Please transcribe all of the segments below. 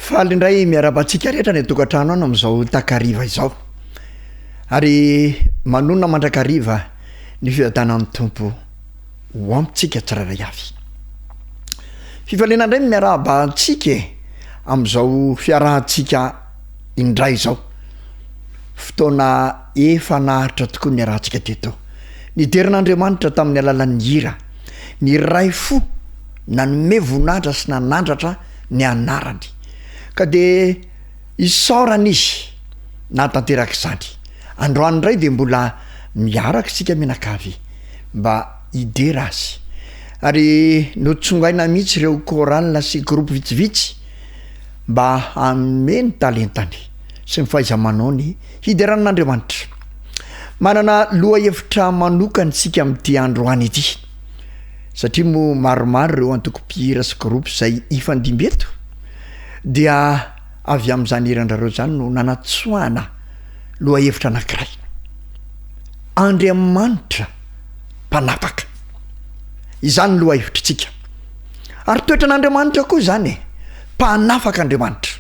Faly indray miarabantsika rehetra ny tokantrano ano amin'izao takariva izao. Ary manona mandrakariva ny fiadanan'ny tompo ho amintsika tsirairay avy. Fifaliana indray miarabantsika amin'izao fiarahantsika indray izao. Fotoana efa naharitra tokoa ny arahantsika teto. Niderin'Andriamanitra tamin'ny alalan'ny hira, ny ray fo nanome voninahitra sy nanandratra ny anarany. Ka de isaorana izy natanteraka izany. Androany indray de mbola miaraka isika mianakavy mba hidera azy. Ary notsongaina mihitsy ireo chorale sy groupe vitsivitsy mba hanome ny talentany sy ny fahaiza-manaony hideran'Andriamanitra. Manana loha hevitra manokana isika amin'ity androany ity. Satria mo maromaro ireo antoko-pihira sy groupe izay ifandimbeto dia avy amin'izany hirandrareo zany no nanatsoahana loha hevitra anankiray. Andriamanitra mpanapaka. Izany loha hevitrintsika. Ary toetran'Andriamanitra koa zany mpanafaka Andriamanitra.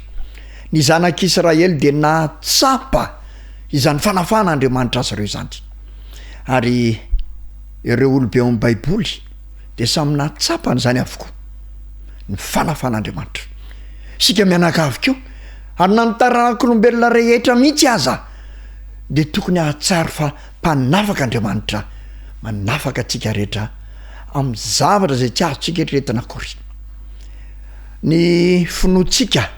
Ny zanak'Israely de natsapa izany fanafana Andriamanitra azy ireo zany. Ary ireo olobe ao amin'ny baiboly de samy natsapa n'izany avokoa ny fanafana Andriamanitra. Sika mianakavy koa ary nanotaranak'olombelona rehetra mihitsy aza de tokony ahatsara fa mpanafaka Andriamanitra manafaka atsika rehetra amin'ny zavatra zay tsy azontsika eritreretina akory. Ny finoantsika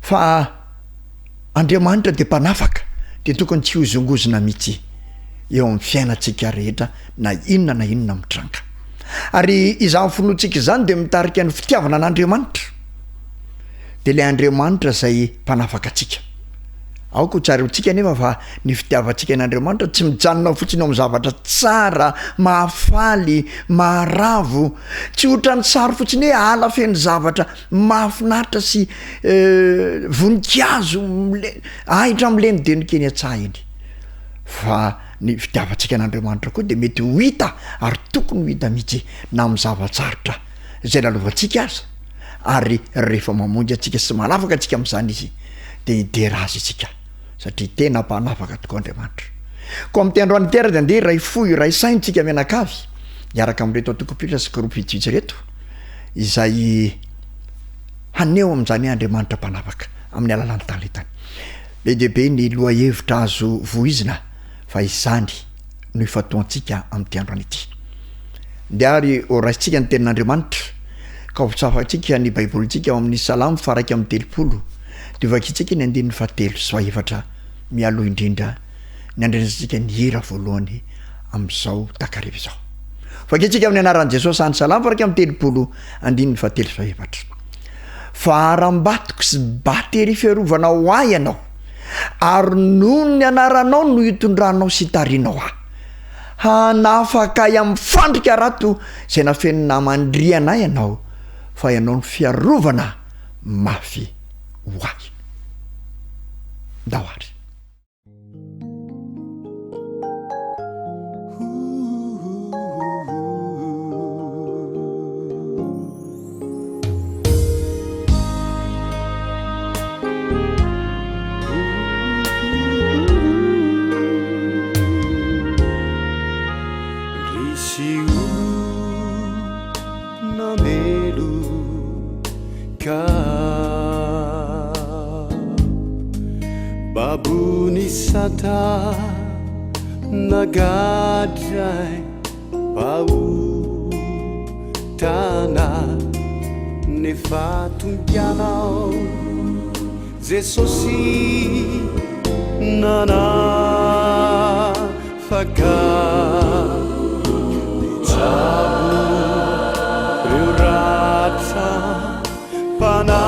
fa Andriamanitra de mpanafaka de tokony tsy hozongozona mihitsy eo amin'ny fiainantsika rehetra na inona mitranga. Ary izany finoantsika izany de mitarika ny fitiavana an'Andriamanitra. De le Andriamanitra zay mpanafaka atsika. Aoko tsara hotsika nefa fa ny fitiavantsika an'Andriamanitra tsy mijanona fotsiny amin'ny zavatra tsara, mahafaly, maharavo, tsy ohatran'ny sary fotsiny hoe ala feno zavatra mahafinaritra sy voninkazo ahitra mileny de nikeny an-tsaha eny. Fa ny fitiavantsika an'Andriamanitra koa de mety ho hita ary tokony ho hita mihitsy na amin'ny zavatsarotra zay lalovantsika aza. Ary rehefa mamonjy atsika sy manafaka atsika amin'izany izy de hidera azy itsika satria tena mpanafaka tokoa Andriamanitra. Ko amin'ny androany tera de andeha ray fo ray saintsika mianakavy miaraka amin'reto atoko-pihira sy groupe vitsivitsy reto izay haneho amin'izany Andriamanitra mpanafaka amin'ny alalan'ny talentany. Be dehibe ny loha hevitra azo voizina fa izany no ifatoantsika amin'ity androany ity. Ndeha ary ho raisitsika ny tenin'Andriamanitra ka hotsafantsika ny baibolintsika ao amin'ny Salamo faraika amin'ny 30 de vakitsika ny 107 mialoha indrindra ny andresantsika ny hira voalohany amin'izao takariva izao. Vakitsika amin'ny anaran'i Jesosy any Salamo faraika amin'ny 30 faharambatoko sy batery fiarovana ho ahy ianao ary noho ny anaranao no hitondranao sy hitarianao ahy. Hanafaka ahy amin'ny fandrika rato zay nafeno namandriana ianao fa ianao ny fiarovana mafy ho ahy. Dahoary. Sata nagadrai pau tana nefatumpianao Jesosi nana faka dicabu reurata pana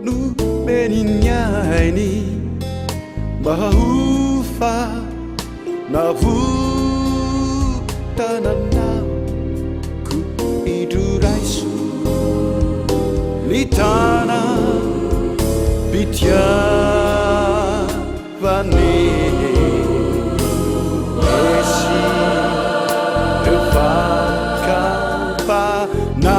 numeninyani mahufa navutanana ku iduraisu litana bityavani esi evakapana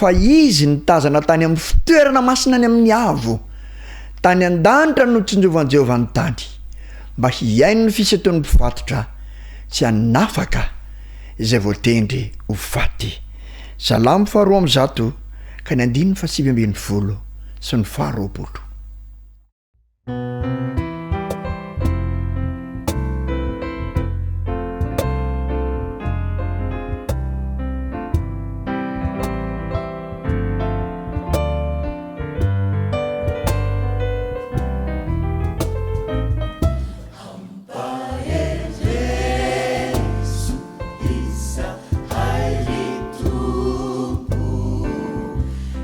fa izy nitazana tany amin'ny fitoerana masina any amin'ny avo tany an-danitra no tsinjovan'i Jehovah ny tany mba hiaino ny fiseton'ny mpivatotra tsy hanafaka izay voatendry ho faty. Salamo 2:1 ka ny 9:20 sy ny 20.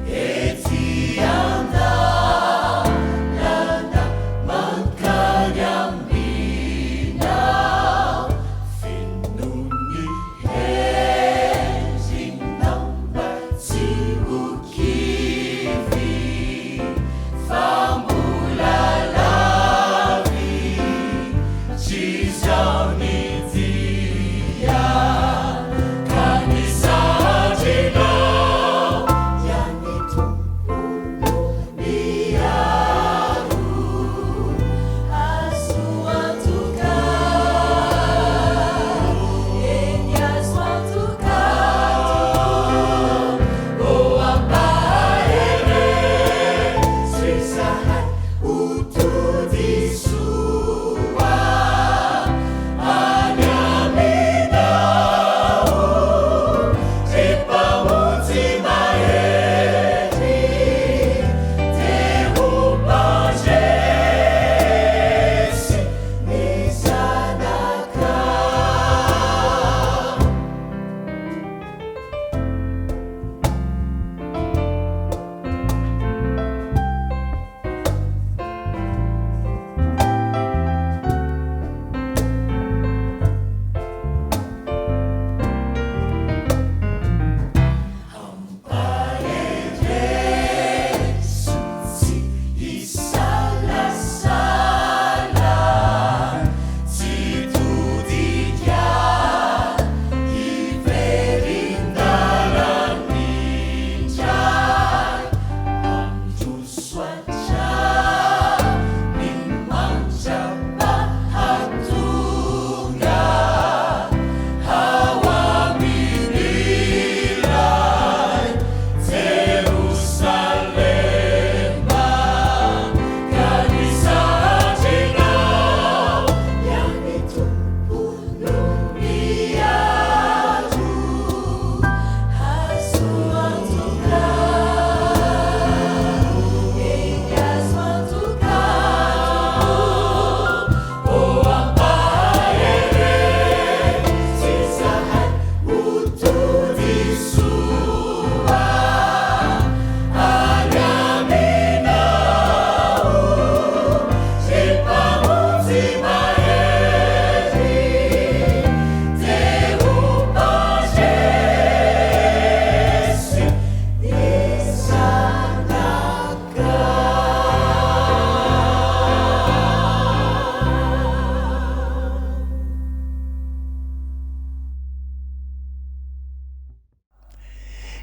Eti anda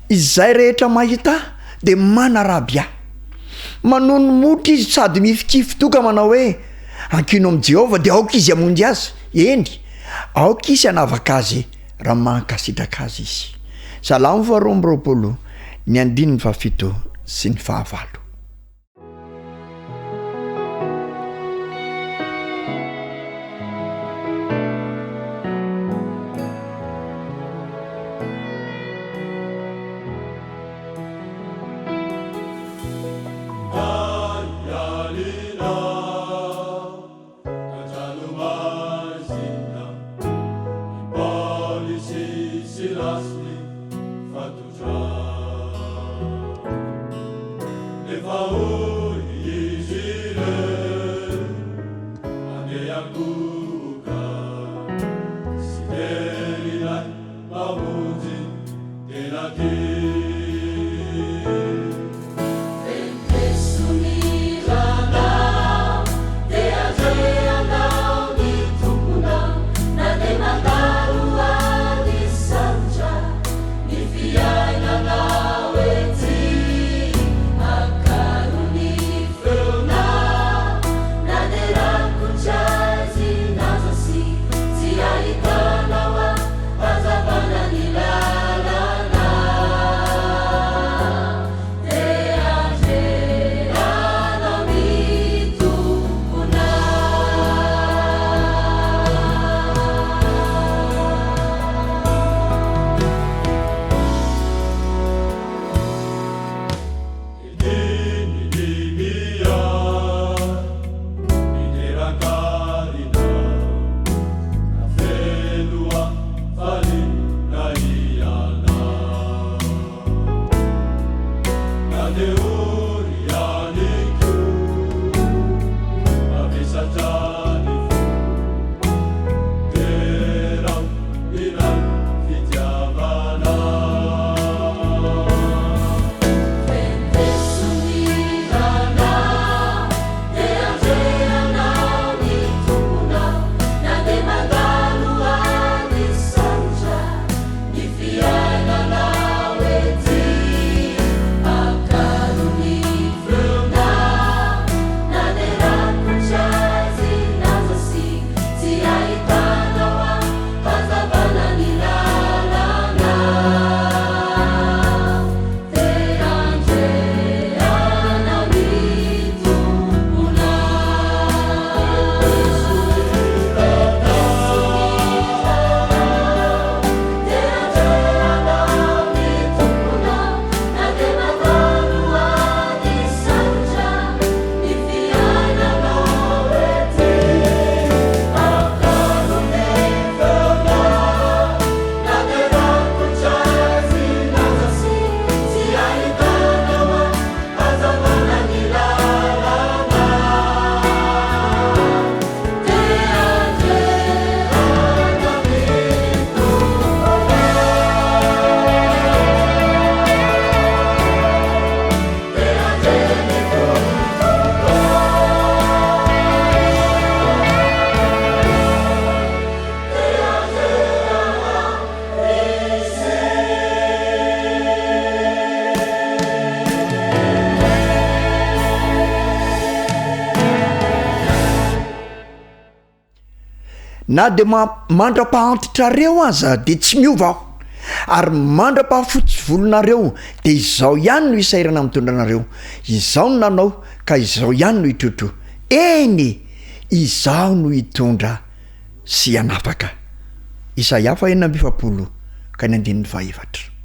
izay rehetra mahita de manarabia manono motra izy sady mifikifitoka manao hoe ankino am' Jehova de aoka izy amonjy azy eny aoka izy anavaka azy raha mankasitraka azy izy. Salamo faharoa amby roapolo ny andiny ny fahafito sy ny fahavalo. Na de mandra-pahantitrareo aza de tsy miova aho ary mandra-pahafotsy volonareo de izao ihany no isairana mitondra anareo, izao no nanao ka izao ihany no hitrotro, eny izao no hitondra sy anafaka. Isaia 4:7 ka ny 2:7.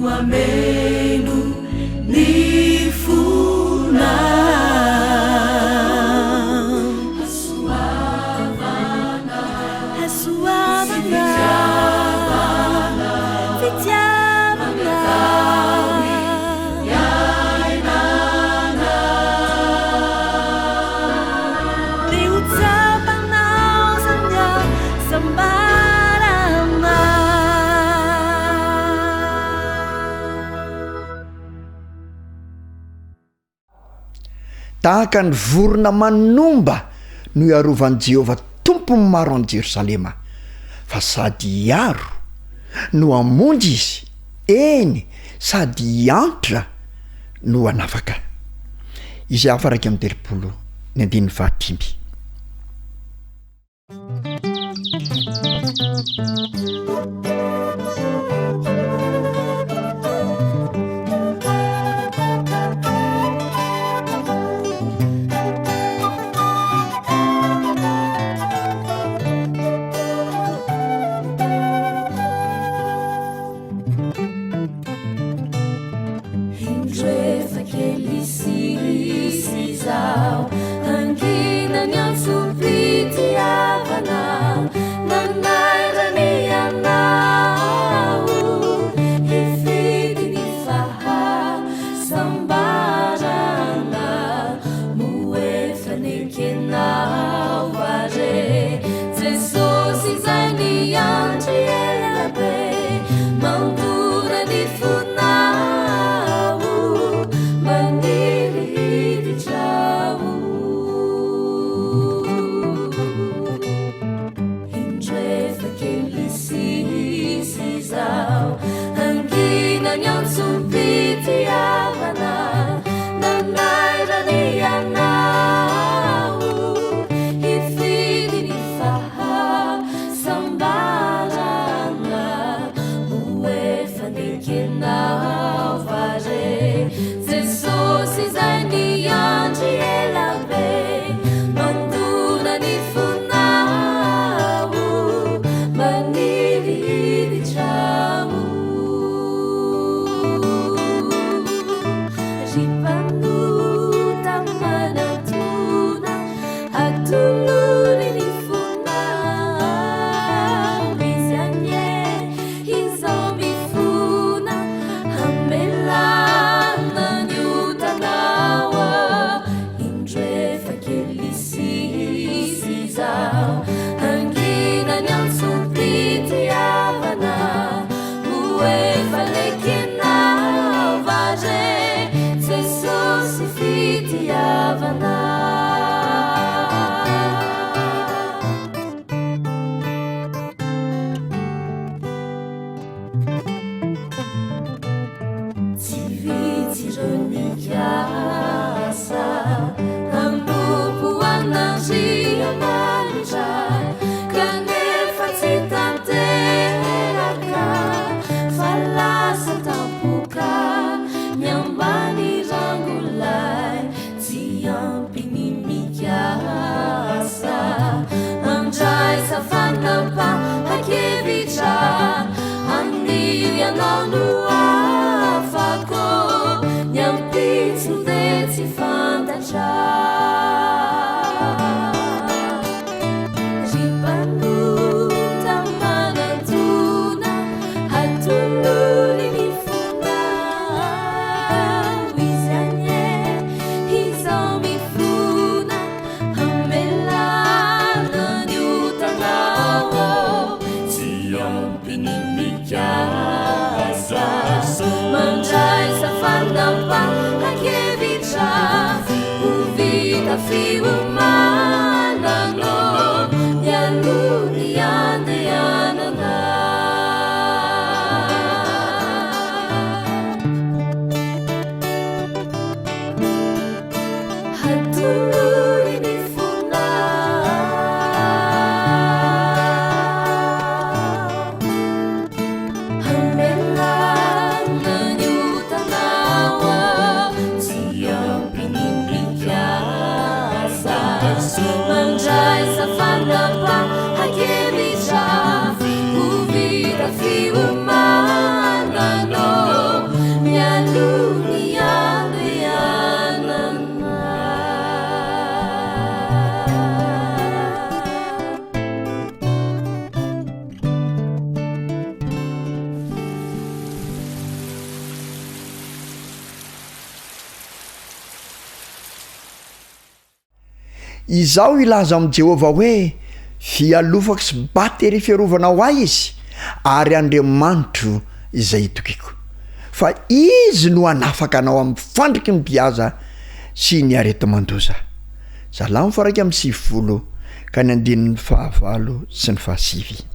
ameno ny fona hasoavana fitiavana iainana ny utsapanao sambarana tahaka ny vorona manomba no iarovan'i Jehovah tompony maro any Jerosalema, fa sady iaro no amonjy izy, eny sady iantra no anafaka. Izy afaraky amin'ny telopolo ny andininy fahatimy. Sa izao ilaza am' Jehova hoe fialofako sy batery fiarovana ho ahy izy ary Andriamanitro izay itokiko fa izy no anafaka anao amin'ny fandriky ny mpiaza sy ny areti-mandoza. Zalamo faraka amin'ny 20 ka ny 9 sy ny 9.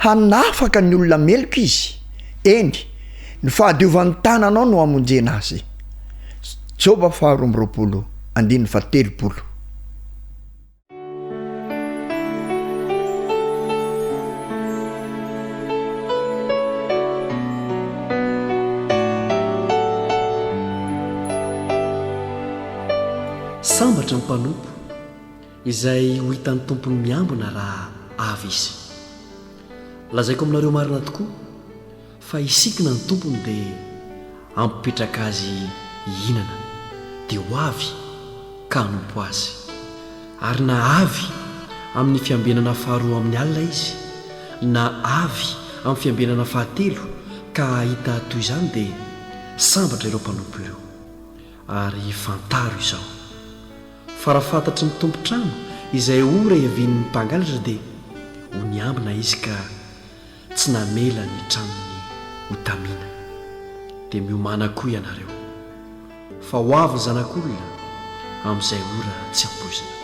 hanafaka ny olona meloko izy. Eny, ny fahadiovan'ny tananao no amonjena azy. Joba 2:20. zavatra ny mpanompo izay ho hitan'ny tompony miambina raha avy izy. Lazaiko aminareo marina tokoa fa isikina ny tompony dia ampipetraka azy hihinana dia ho avy ka hanompo azy. Ary na avy amin'ny fiambenana faharoa amin'ny alina izy na avy amin'ny fiambenana fahatelo ka hahita toy izany dia sambatra ireo mpanompo ireo. Ary fantaro izao fa raha fantatry ny tompontrano izay ora hiavian'ny mpangalatra dia ho niambina izy ka tsy namela ny tranony hotamiana. Dia miomana koa ianareo fa ho avy ny zanak'olona amin'izay ora tsy ampoizina.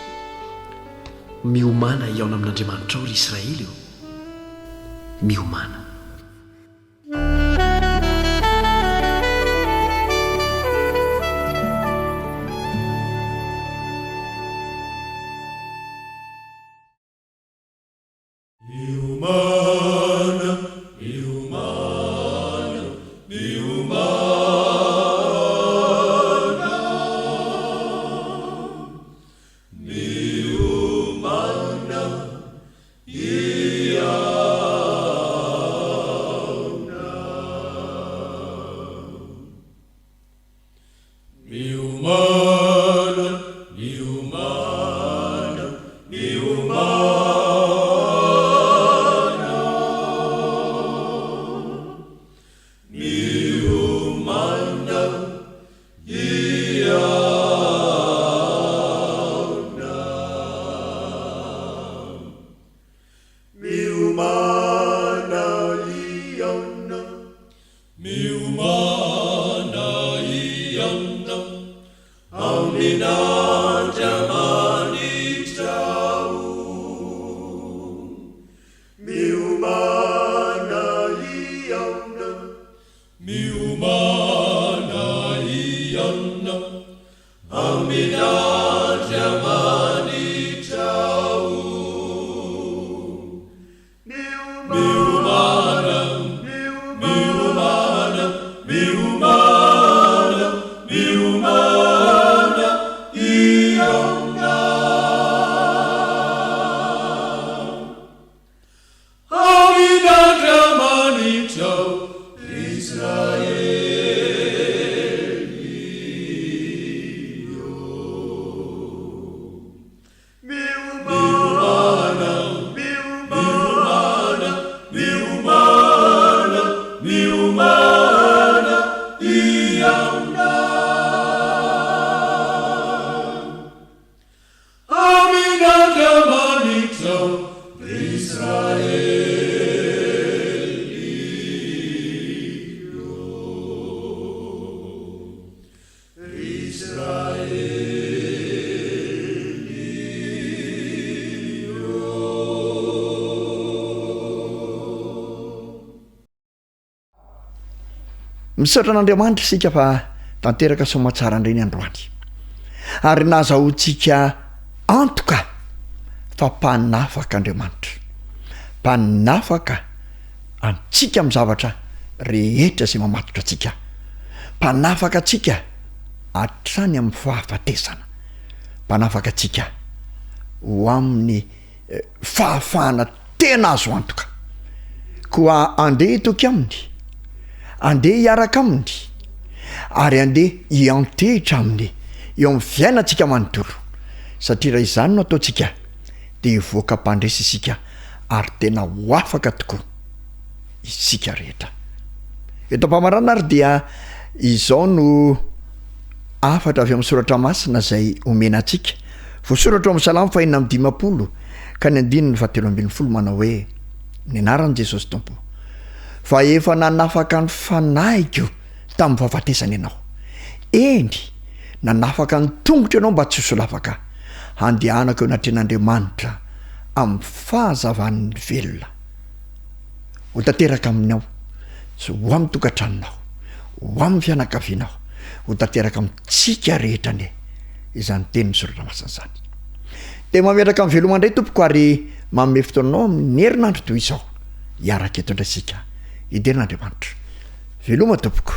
Miomana iaona amin'Andriamanitra ao ry Israely io, miomana. Misaotra an'Andriamanitra isika fa tanteraka somatsara indreny androany ary nazahoantsika antoka fa mpanafaka Andriamanitra, mpanafaka antsika amin'ny zavatra rehetra izay mamatotra antsika, mpanafaka antsika hatrany amin'ny fahafatesana, mpanafaka antsika ho amin'ny fahafahana tena azo antoka koa andeha toky aminy, andeha hiaraka aminy ary andeha hiantehitra aminy eo amin'ny fiainantsika manontolo, satria raha izany no ataontsika dia hivoaka mpandresy isika ary tena ho afaka tokoa isika rehetra. Eto am-pamarana ary dia izao no afatra avy amin'ny soratra masina izay omena antsika, voasoratra amin'ny Salamo 150 ka ny 9:7 manao hoe: ny anaran'i Jesosy Tompo, fa efa nanafaka ny fanahiky tamin'ny fahafatesana ianao, eny nanafaka ny tongotra ianao mba tsy ho solafaka, handehanako eo anatren'Andriamanitra amin'ny fahazavan'ny velona. Ho tanteraka aminao sy ho amin'ny tokantranonao, ho amin'ny fianakavianao, ho tanteraka amintsika rehetra ane izany teny misoratra masina izany. Dia mametraka amin'ny veloma indray tompoko ary manome fotoananao amin'ny herinandro toy izao hiaraka eto indray isika. Iderin'Andriamanitra. Veloma tompoko.